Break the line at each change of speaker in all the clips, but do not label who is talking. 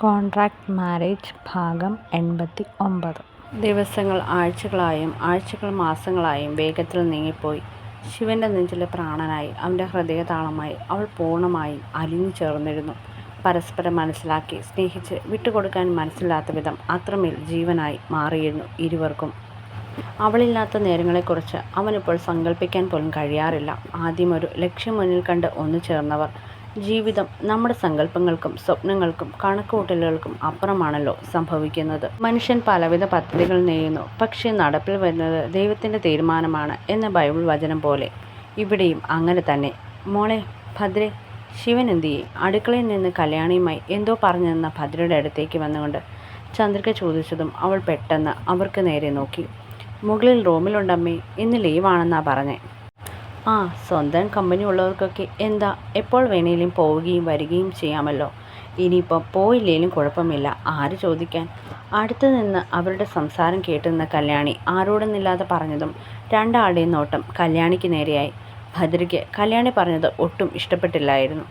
Contract marriage ഭാഗം 89. ദിവസങ്ങൾ ആഴ്ചകളായും ആഴ്ചകൾ മാസങ്ങളായും വേഗത്തിൽ നീങ്ങിപ്പോയി. ശിവന്റെ നെഞ്ചിലെ പ്രാണനായി, അവൻ്റെ ഹൃദയതാളമായി അവൾ പൂർണ്ണമായും അലിഞ്ഞു ചേർന്നിരുന്നു. പരസ്പരം മനസ്സിലാക്കി സ്നേഹിച്ച് വിട്ടുകൊടുക്കാൻ മനസ്സില്ലാത്ത വിധം അത്രമേൽ ജീവനായി മാറിയിരുന്നു ഇരുവർക്കും. അവളില്ലാത്ത നേരങ്ങളെക്കുറിച്ച് അവനിപ്പോൾ സങ്കല്പിക്കാൻ പോലും കഴിയാറില്ല. ആദ്യം ഒരു ലക്ഷ്യം മുന്നിൽ കണ്ട് ഒന്നു ചേർന്നവർ. ജീവിതം നമ്മുടെ സങ്കല്പങ്ങൾക്കും സ്വപ്നങ്ങൾക്കും കണക്കുകൂട്ടലുകൾക്കും അപ്പുറമാണല്ലോ സംഭവിക്കുന്നത്. മനുഷ്യൻ പലവിധ പദ്ധതികൾ നെയ്യുന്നു, പക്ഷേ നടപ്പിൽ വരുന്നത് ദൈവത്തിൻ്റെ തീരുമാനമാണ് എന്ന ബൈബിൾ വചനം പോലെ ഇവിടെയും അങ്ങനെ തന്നെ. മോളെ ഭദ്രേ, ശിവൻ എന്തിയെ? അടുക്കളയിൽ നിന്ന് കല്യാണിയുമായി എന്തോ പറഞ്ഞു നിന്ന ഭദ്രയുടെ അടുത്തേക്ക് വന്നുകൊണ്ട് ചന്ദ്രിക ചോദിച്ചതും അവൾ പെട്ടെന്ന് അവർക്ക് നേരെ നോക്കി. മുകളിൽ റൂമിലുണ്ടമ്മേ, ഇന്ന് ലീവാണെന്നാ പറഞ്ഞേ. ആ, സ്വന്തം കമ്പനി ഉള്ളവർക്കൊക്കെ എന്താ എപ്പോൾ വേണേലും പോവുകയും വരികയും ചെയ്യാമല്ലോ. ഇനിയിപ്പം പോയില്ലേലും കുഴപ്പമില്ല, ആര് ചോദിക്കാൻ? അടുത്തു നിന്ന് അവരുടെ സംസാരം കേട്ടുനിന്ന കല്യാണി ആരോടൊന്നില്ലാതെ പറഞ്ഞതും രണ്ടാളുടെയും നോട്ടം കല്യാണിക്ക് നേരെയായി. ഭദ്രയ്ക്ക് കല്യാണി പറഞ്ഞത് ഒട്ടും ഇഷ്ടപ്പെട്ടില്ലായിരുന്നു.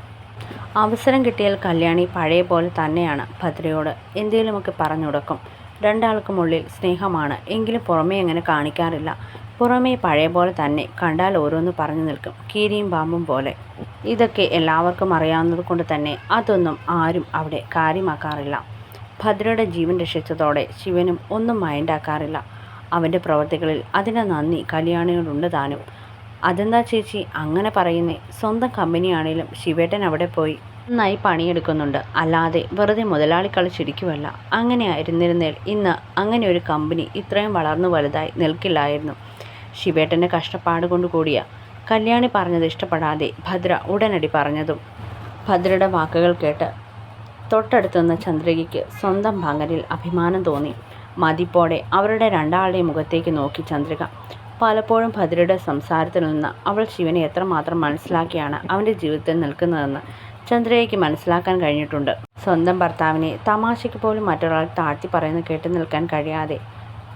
അവസരം കിട്ടിയാൽ കല്യാണി പഴയ പോലെ തന്നെയാണ് ഭദ്രയോട് എന്തേലുമൊക്കെ പറഞ്ഞുടക്കും. രണ്ടാൾക്കുമുള്ളിൽ സ്നേഹമാണ്, എങ്കിലും പുറമേ അങ്ങനെ കാണിക്കാറില്ല. പുറമേ പഴയ പോലെ തന്നെ, കണ്ടാൽ ഓരോന്ന് പറഞ്ഞു നിൽക്കും, കീരിയും പാമ്പും പോലെ. ഇതൊക്കെ എല്ലാവർക്കും അറിയാവുന്നത് കൊണ്ട് തന്നെ അതൊന്നും ആരും അവിടെ കാര്യമാക്കാറില്ല. ഭദ്രയുടെ ജീവൻ രക്ഷിച്ചതോടെ ശിവനും ഒന്നും മൈൻഡാക്കാറില്ല. അവൻ്റെ പ്രവൃത്തികളിൽ അതിൻ്റെ നന്ദി കല്യാണിയോടുണ്ട് താനും. അതെന്താ ചേച്ചി അങ്ങനെ പറയുന്നേ? സ്വന്തം കമ്പനിയാണേലും ശിവേട്ടൻ അവിടെ പോയി നന്നായി പണിയെടുക്കുന്നുണ്ട്, അല്ലാതെ വെറുതെ മുതലാളി കളിച്ചിരിക്കുമല്ല. അങ്ങനെ ആയിരുന്നിരുന്നേൽ ഇന്ന് അങ്ങനെ ഒരു കമ്പനി ഇത്രയും വളർന്നു വലുതായി നിൽക്കില്ലായിരുന്നു. ശിവേട്ടൻ്റെ കഷ്ടപ്പാട് കൊണ്ട് കൂടിയ കല്യാണി പറഞ്ഞത് ഇഷ്ടപ്പെടാതെ ഭദ്ര ഉടനടി പറഞ്ഞതും ഭദ്രയുടെ വാക്കുകൾ കേട്ട് തൊട്ടടുത്തുനിന്ന ചന്ദ്രികയ്ക്ക് സ്വന്തം പങ്കരിൽ അഭിമാനം തോന്നി. മതിപ്പോടെ അവരുടെ രണ്ടാളുടെയും മുഖത്തേക്ക് നോക്കി ചന്ദ്രിക. പലപ്പോഴും ഭദ്രയുടെ സംസാരത്തിൽ നിന്ന് അവൾ ശിവനെ എത്രമാത്രം മനസ്സിലാക്കിയാണ് അവൻ്റെ ജീവിതത്തിൽ നിൽക്കുന്നതെന്ന് ചന്ദ്രികയ്ക്ക് മനസ്സിലാക്കാൻ കഴിഞ്ഞിട്ടുണ്ട്. സ്വന്തം ഭർത്താവിനെ തമാശയ്ക്ക് പോലും മറ്റൊരാൾ താഴ്ത്തി പറയുന്നത് കേട്ടു നിൽക്കാൻ കഴിയാതെ,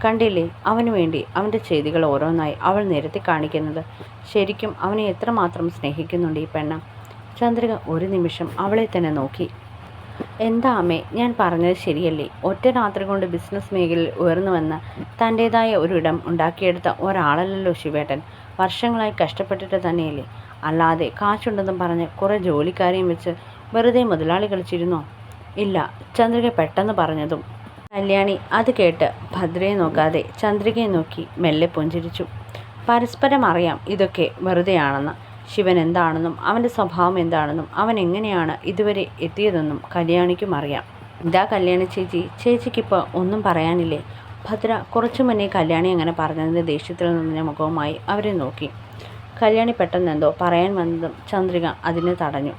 കണ്ടില്ലേ അവന് വേണ്ടി അവൻ്റെ ചെയ്തികൾ ഓരോന്നായി അവൾ നിരത്തി കാണിക്കുന്നത്. ശരിക്കും അവനെ എത്രമാത്രം സ്നേഹിക്കുന്നുണ്ട് ഈ പെണ്ണ്. ചന്ദ്രിക ഒരു നിമിഷം അവളെ തന്നെ നോക്കി. എന്താ അമ്മേ, ഞാൻ പറഞ്ഞത് ശരിയല്ലേ? ഒറ്റ രാത്രി കൊണ്ട് ബിസിനസ് മേഖലയിൽ ഉയർന്നു വന്ന് തൻ്റേതായ ഒരു ഇടം ഉണ്ടാക്കിയെടുത്ത ഒരാളല്ലല്ലോ ശിവേട്ടൻ. വർഷങ്ങളായി കഷ്ടപ്പെട്ടിട്ട് തന്നെയല്ലേ. അല്ലാതെ കാശുണ്ടെന്നും പറഞ്ഞ് കുറേ ജോലിക്കാരെയും വെച്ച് വെറുതെ മുതലാളി കളിച്ചിരുന്നോ? ഇല്ല, ചന്ദ്രിക പെട്ടെന്ന് പറഞ്ഞതും കല്യാണി അത് കേട്ട് ഭദ്രയെ നോക്കാതെ ചന്ദ്രികയെ നോക്കി മെല്ലെ പുഞ്ചിരിച്ചു. പരസ്പരം അറിയാം ഇതൊക്കെ വെറുതെയാണെന്ന്. ശിവൻ എന്താണെന്നും അവൻ്റെ സ്വഭാവം എന്താണെന്നും അവൻ എങ്ങനെയാണ് ഇതുവരെ എത്തിയതെന്നും കല്യാണിക്കും അറിയാം. എന്താ കല്യാണി ചേച്ചി, ചേച്ചിക്കിപ്പോൾ ഒന്നും പറയാനില്ലേ? ഭദ്ര കുറച്ചു മുന്നേ കല്യാണി അങ്ങനെ പറഞ്ഞതിൻ്റെ ദേഷ്യത്തിൽ നിന്ന മുഖവുമായി അവരെ നോക്കി. കല്യാണി പെട്ടെന്ന് എന്തോ പറയാൻ വന്നതും ചന്ദ്രിക അതിനെ തടഞ്ഞു.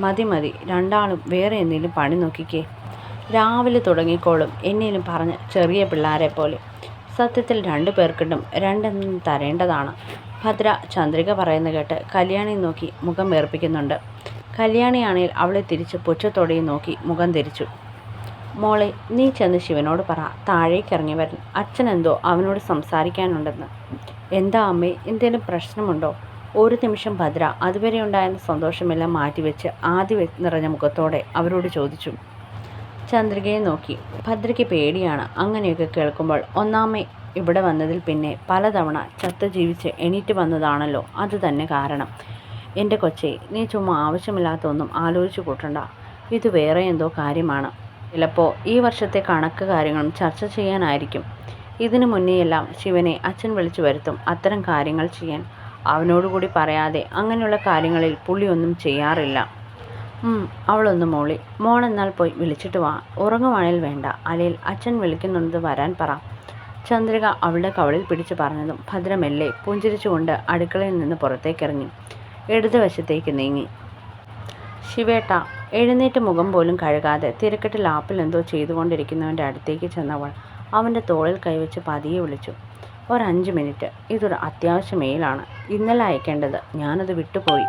മതി മതി, രണ്ടാളും വേറെ എന്തെങ്കിലും പണി നോക്കിക്കേ. രാവിലെ തുടങ്ങിക്കോളും എന്നേലും പറഞ്ഞ് ചെറിയ പിള്ളേരെ പോലെ. സത്യത്തിൽ രണ്ടു പേർക്കിട്ടും രണ്ടെന്നും തരേണ്ടതാണ്. ഭദ്ര ചന്ദ്രിക പറയുന്നത് കേട്ട് കല്യാണി നോക്കി മുഖം വേർപ്പിക്കുന്നുണ്ട്. കല്യാണിയാണെങ്കിൽ അവളെ തിരിച്ച് പുച്ഛത്തോടെയും നോക്കി മുഖം തിരിച്ചു. മോളെ, നീ ചെന്ന് ശിവനോട് പറ താഴേക്കിറങ്ങി വരാൻ. അച്ഛനെന്തോ അവനോട് സംസാരിക്കാനുണ്ടെന്ന്. എന്താ അമ്മേ, എന്തേലും പ്രശ്നമുണ്ടോ? ഒരു നിമിഷം ഭദ്ര അതുവരെ ഉണ്ടായിരുന്ന സന്തോഷമെല്ലാം മാറ്റിവെച്ച് ആദ്യ നിറഞ്ഞ മുഖത്തോടെ അവരോട് ചോദിച്ചു. ചന്ദ്രികയെ നോക്കി. ഭദ്രയ്ക്ക് പേടിയാണ് അങ്ങനെയൊക്കെ കേൾക്കുമ്പോൾ. ഒന്നാമേ ഇവിടെ വന്നതിൽ പിന്നെ പലതവണ ചത്ത് ജീവിച്ച് എണീറ്റ് വന്നതാണല്ലോ അത് തന്നെ കാരണം. എൻ്റെ കൊച്ചേ, നീ ചുമ്മാ ആവശ്യമില്ലാത്ത ഒന്നും ആലോചിച്ചു കൂട്ടണ്ട. ഇത് വേറെ എന്തോ കാര്യമാണ്. ചിലപ്പോൾ ഈ വർഷത്തെ കണക്ക് കാര്യങ്ങളും ചർച്ച ചെയ്യാനായിരിക്കും. ഇതിനു മുന്നേയെല്ലാം ശിവനെ അച്ഛൻ വിളിച്ചു വരുത്തും അത്തരം കാര്യങ്ങൾ ചെയ്യാൻ. അവനോടുകൂടി പറയാതെ അങ്ങനെയുള്ള കാര്യങ്ങളിൽ പുള്ളി ഒന്നും ചെയ്യാറില്ല. അവളൊന്ന് മോളി. മോളെന്നാൽ പോയി വിളിച്ചിട്ട് വാ. ഉറങ്ങുവാണേൽ വേണ്ട, അല്ലെങ്കിൽ അച്ഛൻ വിളിക്കുന്നുണ്ട് വരാൻ പറ. ചന്ദ്രിക അവളുടെ കവളിൽ പിടിച്ച് പറഞ്ഞതും ഭദ്രമെല്ലെ പുഞ്ചിരിച്ചുകൊണ്ട് അടുക്കളയിൽ നിന്ന് പുറത്തേക്കിറങ്ങി ഇടതുവശത്തേക്ക് നീങ്ങി. ശിവേട്ട. എഴുന്നേറ്റ് മുഖം പോലും കഴുകാതെ തിരക്കിട്ട് ലാപ്പിൽ എന്തോ ചെയ്തുകൊണ്ടിരിക്കുന്നവൻ്റെ അടുത്തേക്ക് ചെന്നവൾ അവൻ്റെ തോളിൽ കൈവച്ച് പതിയെ വിളിച്ചു. 5 മിനിറ്റ്, ഇതൊരു അത്യാവശ്യ മെയിലാണ്, ഇന്നലെ അയക്കേണ്ടത്, ഞാനത് വിട്ടുപോയി.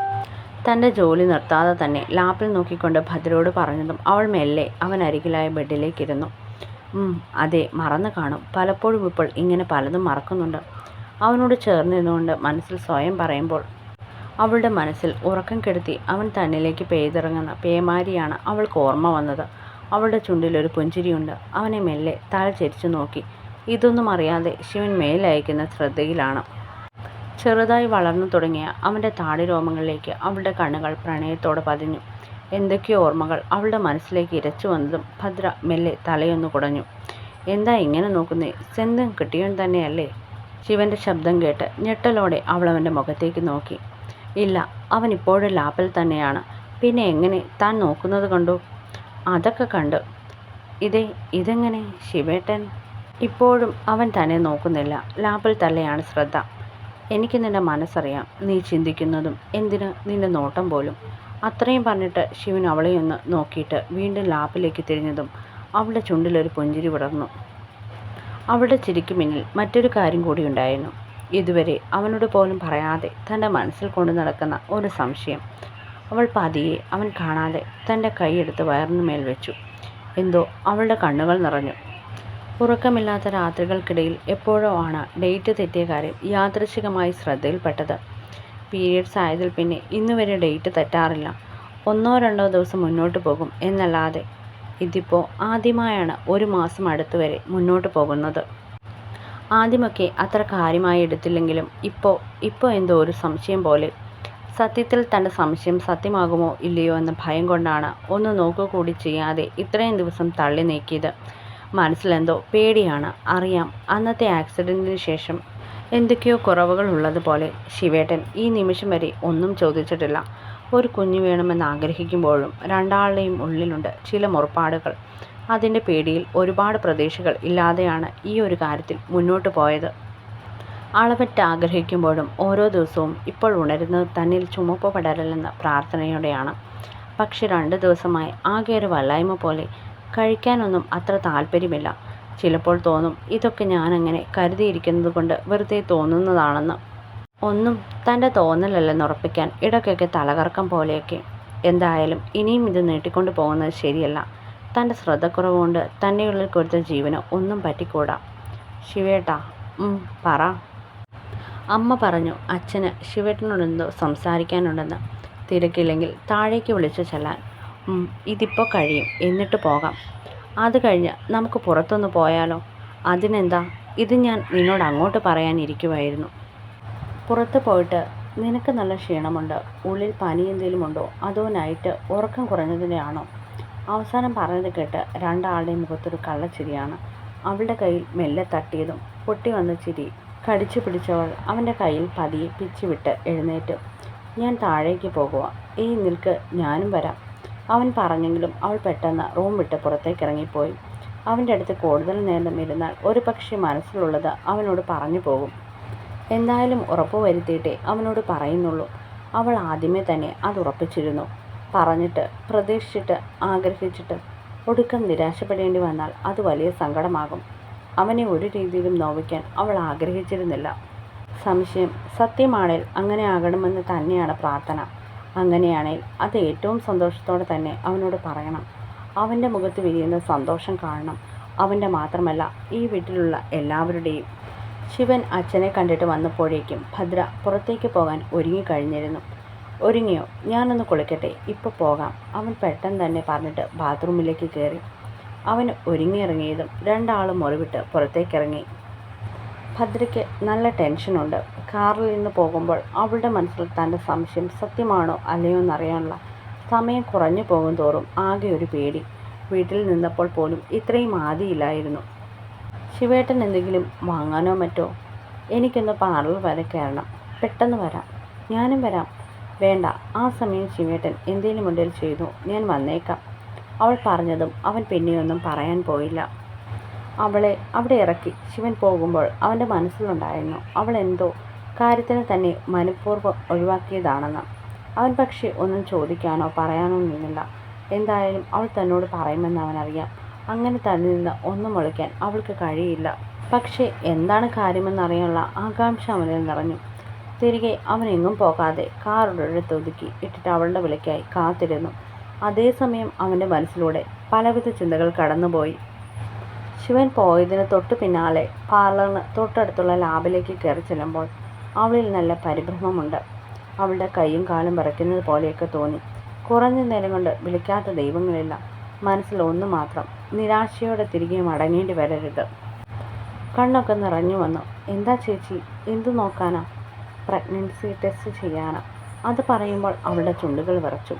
തൻ്റെ ജോലി നിർത്താതെ തന്നെ ലാപ്പിൽ നോക്കിക്കൊണ്ട് ഭദ്രയോട് പറഞ്ഞതും അവൾ മെല്ലെ അവനരികിലായ ബെഡിലേക്കിരുന്നു. അതെ, മറന്നു കാണും. പലപ്പോഴും ഇപ്പോൾ ഇങ്ങനെ പലതും മറക്കുന്നുണ്ട്. അവനോട് ചേർന്നിരുന്നുകൊണ്ട് മനസ്സിൽ സ്വയം പറയുമ്പോൾ അവളുടെ മനസ്സിൽ ഉറക്കം കെടുത്തി അവൻ തന്നിലേക്ക് പെയ്തിറങ്ങുന്ന പേമാരിയാണ് അവൾക്ക് ഓർമ്മ വന്നത്. അവളുടെ ചുണ്ടിലൊരു പുഞ്ചിരിയുണ്ട്. അവനെ മെല്ലെ തല ചെരിച്ചു നോക്കി. ഇതൊന്നും അറിയാതെ ശിവൻ മേലയക്കുന്ന ശ്രദ്ധയിലാണ്. ചെറുതായി വളർന്നു തുടങ്ങിയ അവൻ്റെ താടിരോമങ്ങളിലേക്ക് അവളുടെ കണ്ണുകൾ പ്രണയത്തോടെ പതിഞ്ഞു. എന്തൊക്കെയോ ഓർമ്മകൾ അവളുടെ മനസ്സിലേക്ക് ഇരച്ചു വന്നതും ഭദ്ര മെല്ലെ തലയൊന്നു കുടഞ്ഞു. എന്താ ഇങ്ങനെ നോക്കുന്നേ? സ്വന്തം കിട്ടിയവൻ തന്നെയല്ലേ? ശിവൻ്റെ ശബ്ദം കേട്ട് ഞെട്ടലോടെ അവൾ അവൻ്റെ മുഖത്തേക്ക് നോക്കി. ഇല്ല, അവൻ ഇപ്പോഴും ലാപ്പിൽ തന്നെയാണ്. പിന്നെ എങ്ങനെ താൻ നോക്കുന്നത് കണ്ടു? അതൊക്കെ കണ്ടു. ഇതെങ്ങനെ ശിവേട്ടൻ? ഇപ്പോഴും അവൻ തന്നെ നോക്കുന്നില്ല. ലാപ്പിൽ തന്നെയാണ് ശ്രദ്ധ. എനിക്ക് നിന്റെ മനസ്സറിയാം. നീ ചിന്തിക്കുന്നതും എന്തിന് നിന്റെ നോട്ടം പോലും. അത്രയും പറഞ്ഞിട്ട് ശിവൻ അവളെയൊന്ന് നോക്കിയിട്ട് വീണ്ടും ലാപ്പിലേക്ക് തിരിഞ്ഞതും അവളുടെ ചുണ്ടിലൊരു പുഞ്ചിരി വിടർന്നു. അവളുടെ ചിരിക്ക് പിന്നിൽ മറ്റൊരു കാര്യം കൂടി ഉണ്ടായിരുന്നു. ഇതുവരെ അവനോട് പോലും പറയാതെ തൻ്റെ മനസ്സിൽ കൊണ്ടു നടക്കുന്ന ഒരു സംശയം. അവൾ പതിയെ അവൻ കാണാതെ തൻ്റെ കൈയെടുത്ത് വയറിന് മേൽ വെച്ചു. എന്തോ അവളുടെ കണ്ണുകൾ നിറഞ്ഞു. ഉറക്കമില്ലാത്ത രാത്രികൾക്കിടയിൽ എപ്പോഴോ ആണ് ഡേറ്റ് തെറ്റിയ കാര്യം യാദൃച്ഛികമായി ശ്രദ്ധയിൽപ്പെട്ടത്. പീരിയഡ്സ് ആയതിൽ പിന്നെ ഇന്നുവരെ ഡേറ്റ് തെറ്റാറില്ല. 1-2 ദിവസം മുന്നോട്ട് പോകും എന്നല്ലാതെ. ഇതിപ്പോൾ ആദ്യമായാണ് 1 മാസം അടുത്ത് വരെ മുന്നോട്ട് പോകുന്നത്. ആദ്യമൊക്കെ അത്ര കാര്യമായി എടുത്തില്ലെങ്കിലും ഇപ്പോൾ എന്തോ ഒരു സംശയം പോലെ. സത്യത്തിൽ തൻ്റെ സംശയം സത്യമാകുമോ ഇല്ലയോ എന്ന ഭയം കൊണ്ടാണ് ഒന്ന് നോക്കുകൂടി ചെയ്യാതെ ഇത്രയും ദിവസം തള്ളി നീക്കിയത്. മനസ്സിലെന്തോ പേടിയാണ്. അറിയാം, അന്നത്തെ ആക്സിഡൻറ്റിന് ശേഷം എന്തൊക്കെയോ കുറവുകൾ ഉള്ളതുപോലെ. ശിവേട്ടൻ ഈ നിമിഷം വരെ ഒന്നും ചോദിച്ചിട്ടില്ല. ഒരു കുഞ്ഞു വേണമെന്ന് ആഗ്രഹിക്കുമ്പോഴും രണ്ടാളുടെയും ഉള്ളിലുണ്ട് ചില മുറപ്പാടുകൾ. അതിൻ്റെ പേടിയിൽ ഒരുപാട് പ്രതീക്ഷകൾ ഇല്ലാതെയാണ് ഈ ഒരു കാര്യത്തിൽ മുന്നോട്ട് പോയത്. അളവറ്റ് ആഗ്രഹിക്കുമ്പോഴും ഓരോ ദിവസവും ഇപ്പോൾ ഉണരുന്നത് തന്നിൽ ചുമപ്പ് പടരലെന്ന പ്രാർത്ഥനയോടെയാണ്. പക്ഷെ 2 ദിവസമായി ആകെ ഒരു വല്ലായ്മ പോലെ. കഴിക്കാനൊന്നും അത്ര താല്പര്യമില്ല. ചിലപ്പോൾ തോന്നും ഇതൊക്കെ ഞാനങ്ങനെ കരുതിയിരിക്കുന്നത് കൊണ്ട് വെറുതെ തോന്നുന്നതാണെന്ന്. ഒന്നും തൻ്റെ തോന്നലല്ലെന്നുറപ്പിക്കാൻ ഇടയ്ക്കൊക്കെ തലകറക്കം പോലെയൊക്കെ. എന്തായാലും ഇനിയും ഇത് നീട്ടിക്കൊണ്ട് പോകുന്നത് ശരിയല്ല. തൻ്റെ ശ്രദ്ധക്കുറവ് കൊണ്ട് തന്നെയുള്ളിൽ കൊടുത്ത ജീവന് ഒന്നും പറ്റിക്കൂടാ. ശിവേട്ടാ. പറ. അമ്മ പറഞ്ഞു അച്ഛന് ശിവേട്ടനോടെന്തോ സംസാരിക്കാനുണ്ടെന്ന്. തിരക്കില്ലെങ്കിൽ താഴേക്ക് വിളിച്ചു ചെല്ലാൻ. ഇതിപ്പോൾ കഴിയും, എന്നിട്ട് പോകാം. അത് കഴിഞ്ഞ് നമുക്ക് പുറത്തൊന്ന് പോയാലോ? അതിനെന്താ? ഇത് ഞാൻ നിന്നോട് അങ്ങോട്ട് പറയാനിരിക്കുമായിരുന്നു. പുറത്ത് പോയിട്ട് നിനക്ക് നല്ല ക്ഷീണമുണ്ട്. ഉള്ളിൽ പനി എന്തെങ്കിലും ഉണ്ടോ? അതോ നൈറ്റ് ഉറക്കം കുറഞ്ഞതിൻ്റെ ആണോ? അവസാനം പറഞ്ഞത് കേട്ട് രണ്ടാളുടെയും മുഖത്തൊരു കള്ളച്ചിരിയാണ്. അവളുടെ കയ്യിൽ മെല്ലെ തട്ടിയതും പൊട്ടി വന്ന ചിരി കടിച്ചു പിടിച്ചവൾ അവൻ്റെ കയ്യിൽ പതിയെ പിച്ചുവിട്ട് എഴുന്നേറ്റ്. ഞാൻ താഴേക്ക് പോകുക. നിൽക്ക്, ഞാനും വരാം. അവൻ പറഞ്ഞെങ്കിലും അവൾ പെട്ടെന്ന് റൂം വിട്ട് പുറത്തേക്ക് ഇറങ്ങിപ്പോയി. അവൻ്റെ അടുത്ത് കൂടുതൽ നേരം ഇരുന്നാൽ ഒരു പക്ഷേ മനസ്സിലുള്ളത് അവനോട് പറഞ്ഞു പോകും. എന്തായാലും ഉറപ്പ് വരുത്തിയിട്ടേ അവനോട് പറയുന്നുള്ളൂ. അവൾ ആദ്യമേ തന്നെ അത് ഉറപ്പിച്ചിരുന്നു. പറഞ്ഞിട്ട് പ്രതീക്ഷിച്ചിട്ട് ആഗ്രഹിച്ചിട്ട് ഒടുക്കം നിരാശപ്പെടേണ്ടി വന്നാൽ അത് വലിയ സങ്കടമാകും. അവനെ ഒരു രീതിയിലും നോവിക്കാൻ അവൾ ആഗ്രഹിച്ചിരുന്നില്ല. സംശയം സത്യമാണേൽ അങ്ങനെ ആകണമെന്ന് തന്നെയാണ് പ്രാർത്ഥന. അങ്ങനെയാണെങ്കിൽ അത് ഏറ്റവും സന്തോഷത്തോടെ തന്നെ അവനോട് പറയണം. അവൻ്റെ മുഖത്ത് വിരിയുന്ന സന്തോഷം കാണണം. അവൻ്റെ മാത്രമല്ല, ഈ വീട്ടിലുള്ള എല്ലാവരുടെയും. ശിവൻ അച്ഛനെ കണ്ടിട്ട് വന്നപ്പോഴേക്കും ഭദ്ര പുറത്തേക്ക് പോകാൻ ഒരുങ്ങിക്കഴിഞ്ഞിരുന്നു. ഒരുങ്ങിയോ? ഞാനൊന്ന് കുളിക്കട്ടെ, ഇപ്പോൾ പോകാം. അവൻ പെട്ടെന്ന് തന്നെ പറഞ്ഞിട്ട് ബാത്റൂമിലേക്ക് കയറി. അവൻ ഒരുങ്ങിയിറങ്ങിയതും രണ്ടാളും മുറിവിട്ട് പുറത്തേക്കിറങ്ങി. ഭദ്രയ്ക്ക് നല്ല ടെൻഷനുണ്ട്. കാറിൽ നിന്ന് പോകുമ്പോൾ അവളുടെ മനസ്സിൽ തൻ്റെ സംശയം സത്യമാണോ അല്ലയോ എന്നറിയാനുള്ള സമയം കുറഞ്ഞു പോകും തോറും ആകെ ഒരു പേടി. വീട്ടിൽ നിന്നപ്പോൾ പോലും ഇത്രയും ആദിയില്ലായിരുന്നു. ശിവേട്ടൻ എന്തെങ്കിലും വാങ്ങാനോ മറ്റോ? എനിക്കൊന്ന് പാർലർ വരെ കയറണം. പെട്ടെന്ന് വരാം. ഞാനും വരാം. വേണ്ട, ആ സമയം ശിവേട്ടൻ എന്തെങ്കിലും ഉണ്ടെങ്കിൽ ചെയ്തു, ഞാൻ വന്നേക്കാം. അവൾ പറഞ്ഞതും അവൻ പിന്നെയൊന്നും പറയാൻ പോയില്ല. അവളെ അവിടെ ഇറക്കി ശിവൻ പോകുമ്പോൾ അവൻ്റെ മനസ്സിലുണ്ടായിരുന്നു അവൾ എന്തോ കാര്യത്തിന് തന്നെ മനഃപൂർവ്വം ഒഴിവാക്കിയതാണെന്ന്. അവൻ പക്ഷേ ഒന്നും ചോദിക്കാനോ പറയാനോ നിന്നില്ല. എന്തായാലും അവൾ തന്നോട് പറയുമെന്ന് അവനറിയാം. അങ്ങനെ തന്നെ നിന്ന് ഒന്നും ഒളിക്കാൻ അവൾക്ക് കഴിയില്ല. പക്ഷേ എന്താണ് കാര്യമെന്നറിയാനുള്ള ആകാംക്ഷ അവനിൽ നിറഞ്ഞു. തിരികെ അവൻ എങ്ങും പോകാതെ കാറുടെ ഒതുക്കി ഇട്ടിട്ട് അവളുടെ വിളിക്കായി കാത്തിരുന്നു. അതേസമയം അവൻ്റെ മനസ്സിലൂടെ പലവിധ ചിന്തകൾ കടന്നുപോയി. ശിവൻ പോയതിന് തൊട്ടു പിന്നാലെ പാർലറിന് തൊട്ടടുത്തുള്ള ലാബിലേക്ക് കയറി ചെല്ലുമ്പോൾ അവളിൽ നല്ല പരിഭ്രമമുണ്ട്. അവളുടെ കൈയും കാലും വിറയ്ക്കുന്നത് പോലെയൊക്കെ തോന്നി. കുറഞ്ഞ നേരം കൊണ്ട് വിളിക്കാത്ത ദൈവങ്ങളില്ല. മനസ്സിൽ ഒന്ന് മാത്രം, നിരാശയോടെ തിരികെ മടങ്ങേണ്ടി വരരുത്. കണ്ണൊക്കെ നിറഞ്ഞു വന്നു. എന്താ ചേച്ചി? എന്തു നോക്കാനാ? പ്രഗ്നൻസി ടെസ്റ്റ് ചെയ്യാനാ. അത് പറയുമ്പോൾ അവളുടെ ചുണ്ടുകൾ വിറച്ചു.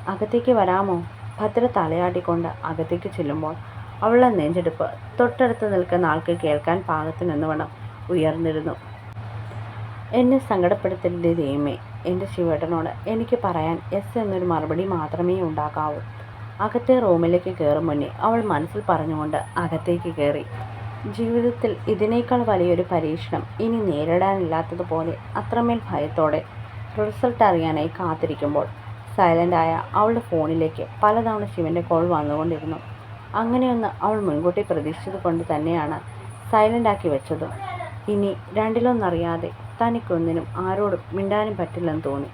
അകത്തേക്ക് വരാമോ? ഭദ്ര തലയാട്ടിക്കൊണ്ട് അകത്തേക്ക് ചെല്ലുമ്പോൾ അവളുടെ നെഞ്ചെടുപ്പ് തൊട്ടടുത്ത് നിൽക്കുന്ന ആൾക്ക് കേൾക്കാൻ പാകത്തിനെന്നവണ്ണം ഉയർന്നിരുന്നു. എന്നെ സങ്കടപ്പെടുത്തരുതേ ദൈവമേ. എൻ്റെ ശിവേട്ടനോട് എനിക്ക് പറയാൻ എസ് എന്നൊരു മറുപടി മാത്രമേ ഉണ്ടാകാവൂ. അകത്തെ റൂമിലേക്ക് കയറും മുന്നേ അവൾ മനസ്സിൽ പറഞ്ഞുകൊണ്ട് അകത്തേക്ക് കയറി. ജീവിതത്തിൽ ഇതിനേക്കാൾ വലിയൊരു പരീക്ഷണം ഇനി നേരിടാനില്ലാത്തതുപോലെ അത്രമേൽ ഭയത്തോടെ റിസൾട്ട് അറിയാനായി കാത്തിരിക്കുമ്പോൾ സൈലൻ്റായ അവളുടെ ഫോണിലേക്ക് പലതവണ ശിവൻ്റെ കോൾ വന്നുകൊണ്ടിരുന്നു. അങ്ങനെയൊന്ന് അവൾ മുൻകൂട്ടി പ്രതീക്ഷിച്ചത് കൊണ്ട് തന്നെയാണ് സൈലൻ്റാക്കി വെച്ചതും. ഇനി രണ്ടിലൊന്നറിയാതെ തനിക്കൊന്നിനും ആരോടും മിണ്ടാനും പറ്റില്ലെന്ന് തോന്നി.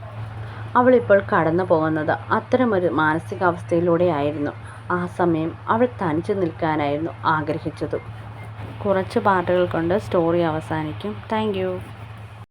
അവളിപ്പോൾ കടന്നു പോകുന്നത് അത്തരമൊരു മാനസികാവസ്ഥയിലൂടെയായിരുന്നു. ആ സമയം അവൾ തനിച്ചു നിൽക്കാനായിരുന്നു ആഗ്രഹിച്ചതും. കുറച്ച് പാട്ടുകൾ കൊണ്ട് സ്റ്റോറി അവസാനിക്കും. Thank you.